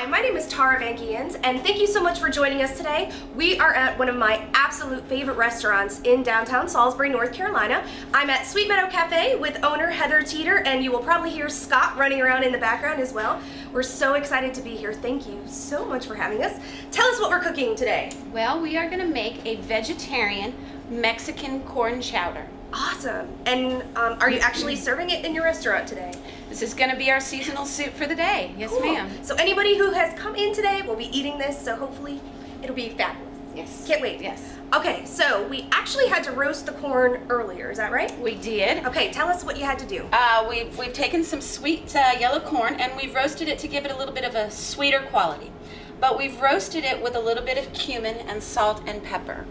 my name is Tara Van Geons, and thank you so much for joining us today. We are at one of my absolute favorite restaurants in downtown Salisbury, North Carolina. I'm at Sweet Meadow Cafe with owner Heather Teeter, and you will probably hear Scott running around in the background as well. We're so excited to be here. Thank you so much for having us. Tell us what we're cooking today. Well, we are going to make a vegetarian Mexican corn chowder. Awesome. And are you actually serving it in your restaurant today? This is going to be our seasonal soup for the day. Yes, Cool. ma'am. So anybody who has come in today will be eating this, so hopefully it'll be fabulous. Yes. Can't wait. Yes. Okay, so we actually had to roast the corn earlier, is that right? We did. Okay, tell us what you had to do. We've taken some sweet yellow corn and we've roasted it to give it a little bit of a sweeter quality. But we've roasted it with a little bit of cumin and salt and pepper.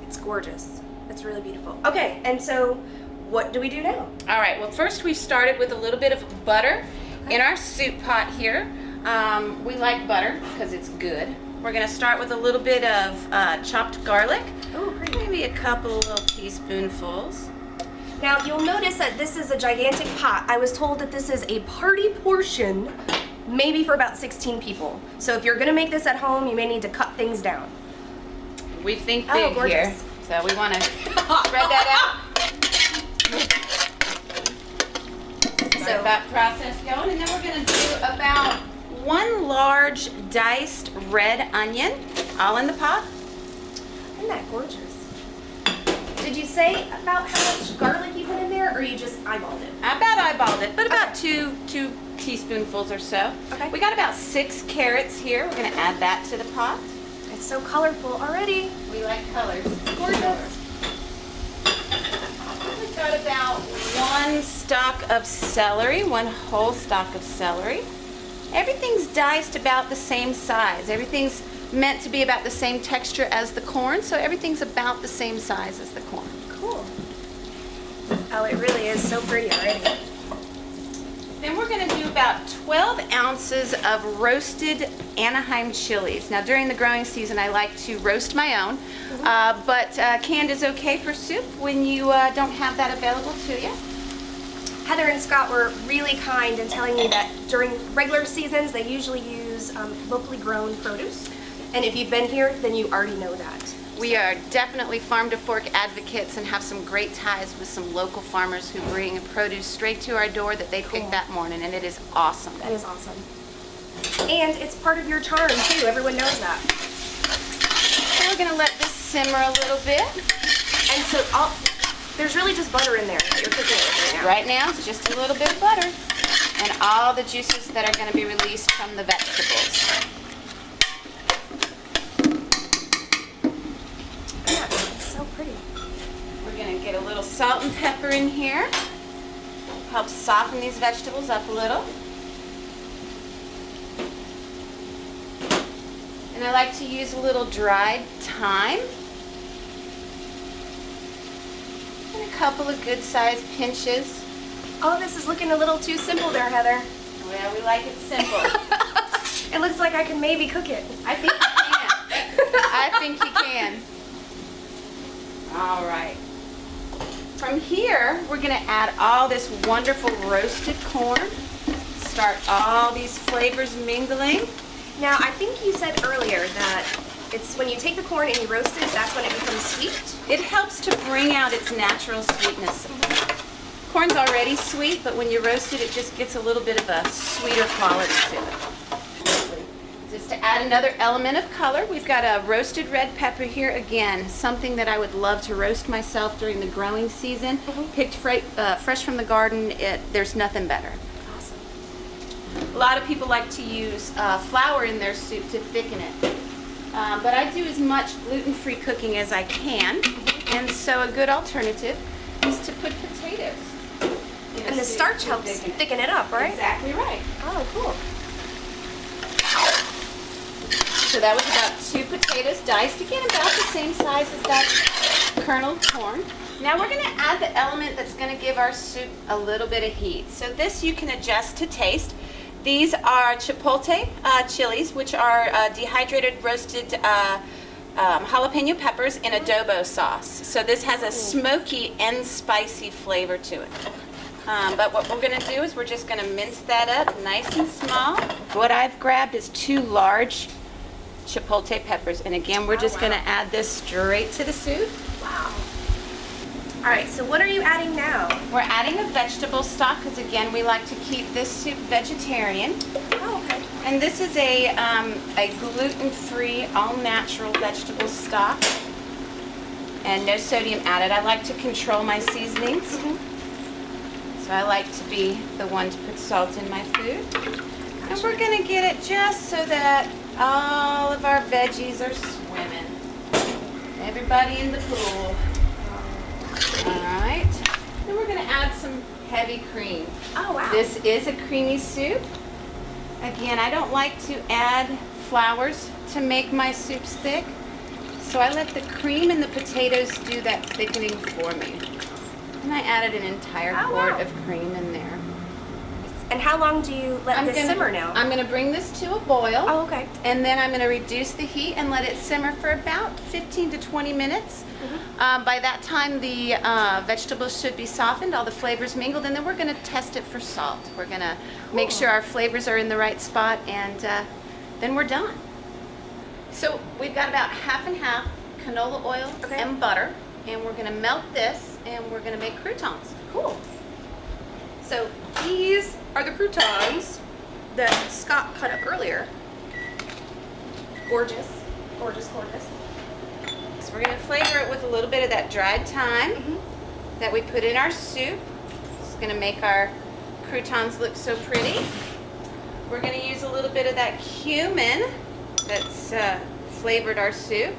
It's gorgeous. It's really beautiful. Okay, and so what do we do now? All right, well, first we started with a little bit of butter in our soup pot here. We like butter because it's good. We're going to start with a little bit of chopped garlic. Oh, great. Maybe a couple little teaspoonfuls. Now, you'll notice that this is a gigantic pot. I was told that this is a party portion, maybe for about 16 people. So if you're going to make this at home, you may need to cut things down. We think big here, so we want to spread that out. Start that process going, and then we're going to do about one large diced red onion, all in the pot. Isn't that gorgeous? Did you say about how much garlic you put in there, or you just eyeballed it? I about eyeballed it, but about two teaspoonfuls or so. Okay. We got about 6 carrots here. We're going to add that to the pot. It's so colorful already. We like colors. Gorgeous. We've got about 1 stalk of celery, 1 whole stalk of celery. Everything's diced about the same size. Everything's meant to be about the same texture as the corn, so everything's about the same size as the corn. Cool. Oh, it really is so pretty already. Then we're going to do about 12 ounces of roasted Anaheim chilies. Now, during the growing season, I like to roast my own, but canned is okay for soup when you don't have that available to you. Heather and Scott were really kind in telling me that during regular seasons, they usually use locally grown produce. And if you've been here, then you already know that. We are definitely farm to fork advocates and have some great ties with some local farmers who bring produce straight to our door that they picked that morning, and it is awesome. That is awesome. And it's part of your charm too, everyone knows that. So we're gonna let this simmer a little bit. And so there's really just butter in there that you're cooking with right now. Right now, it's just a little bit of butter and all the juices that are gonna be released from the vegetables. Yeah, it's so pretty. We're gonna get a little salt and pepper in here. Help soften these vegetables up a little. And I like to use a little dried thyme. And a couple of good-sized pinches. Oh, this is looking a little too simple there, Heather. Well, we like it simple. It looks like I can maybe cook it. I think you can. I think you can. All right. From here, we're going to add all this wonderful roasted corn. Start all these flavors mingling. Now, I think you said earlier that it's when you take the corn and you roast it, that's when it becomes sweet. It helps to bring out its natural sweetness. Corn's already sweet, but when you roast it, it just gets a little bit of a sweeter quality to it. Just to add another element of color, we've got a roasted red pepper here. Again, something that I would love to roast myself during the growing season. Picked fresh from the garden, there's nothing better. Awesome. A lot of people like to use flour in their soup to thicken it. But I do as much gluten-free cooking as I can, and so a good alternative is to put potatoes. And the starch helps thicken it up, right? Exactly right. Oh, cool. So that was about 2 potatoes diced, again about the same size as that kerneled corn. Now we're going to add the element that's going to give our soup a little bit of heat. So this you can adjust to taste. These are chipotle chilies, which are dehydrated roasted jalapeno peppers in adobo sauce. So this has a smoky and spicy flavor to it. But what we're gonna do is we're just gonna mince that up nice and small. What I've grabbed is 2 large chipotle peppers. And again, we're just gonna add this straight to the soup. Wow. All right, so what are you adding now? We're adding a vegetable stock because again, we like to keep this soup vegetarian. Oh, okay. And this is a gluten-free, all-natural vegetable stock. And no sodium added. I like to control my seasonings. So I like to be the one to put salt in my food. And we're gonna get it just so that all of our veggies are swimming. Everybody in the pool. All right. Then we're gonna add some heavy cream. Oh, wow. This is a creamy soup. Again, I don't like to add flours to make my soups thick. So I let the cream and the potatoes do that thickening for me. And I added an entire quart of cream in there. And how long do you let this simmer now? I'm gonna bring this to a boil. Oh, okay. And then I'm gonna reduce the heat and let it simmer for about 15 to 20 minutes. By that time, the vegetables should be softened, all the flavors mingled, and then we're gonna test it for salt. We're gonna make sure our flavors are in the right spot, and then we're done. So we've got about half and half canola oil and butter, and we're gonna melt this, and we're gonna make croutons. Cool. So these are the croutons that Scott cut up earlier. Gorgeous, gorgeous, gorgeous. So we're gonna flavor it with a little bit of that dried thyme that we put in our soup. It's gonna make our croutons look so pretty. We're gonna use a little bit of that cumin that's flavored our soup.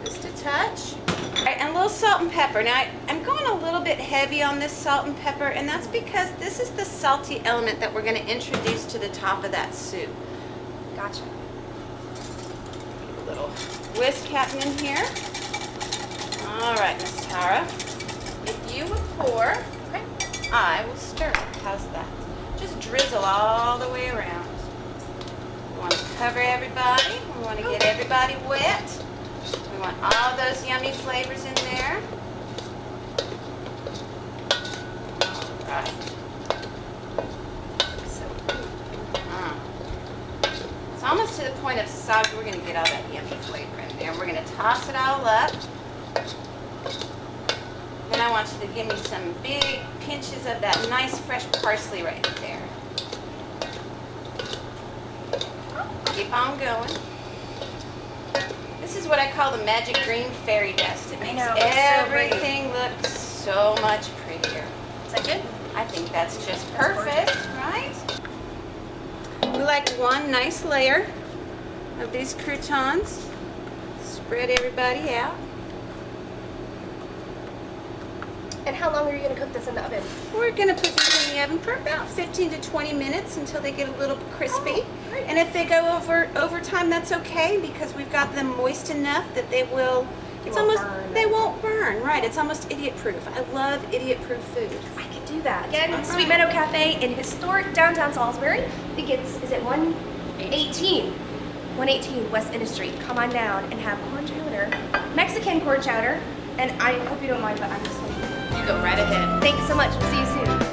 Just a touch. All right, and a little salt and pepper. Now, I'm going a little bit heavy on this salt and pepper, and that's because this is the salty element that we're going to introduce to the top of that soup. Gotcha. A little whisk happening here. All right, Miss Tara. If you would pour, I will stir. How's that? Just drizzle all the way around. We want to cover everybody. We want to get everybody wet. We want all those yummy flavors in there. All right. It's almost to the point of soggy. We're going to get all that yummy flavor in there. We're going to toss it all up. Then I want you to give me some big pinches of that nice fresh parsley right there. Keep on going. This is what I call the magic green fairy dust. It makes everything look so much prettier. Is that good? I think that's just perfect, right? We like one nice layer of these croutons. Spread everybody out. And how long are you going to cook this in the oven? We're going to put these in the oven for about 15 to 20 minutes until they get a little crispy. And if they go over time, that's okay because we've got them moist enough that they will. They won't burn. Right? It's almost idiot-proof. I love idiot-proof food. I could do that. Again, Sweet Meadow Cafe in historic downtown Salisbury. I think is it 118? 118 West Inner Street. Come on down and have corn chowder, Mexican corn chowder. And I hope you don't mind, but I'm just going to You go right ahead. Thanks so much. We'll see you soon.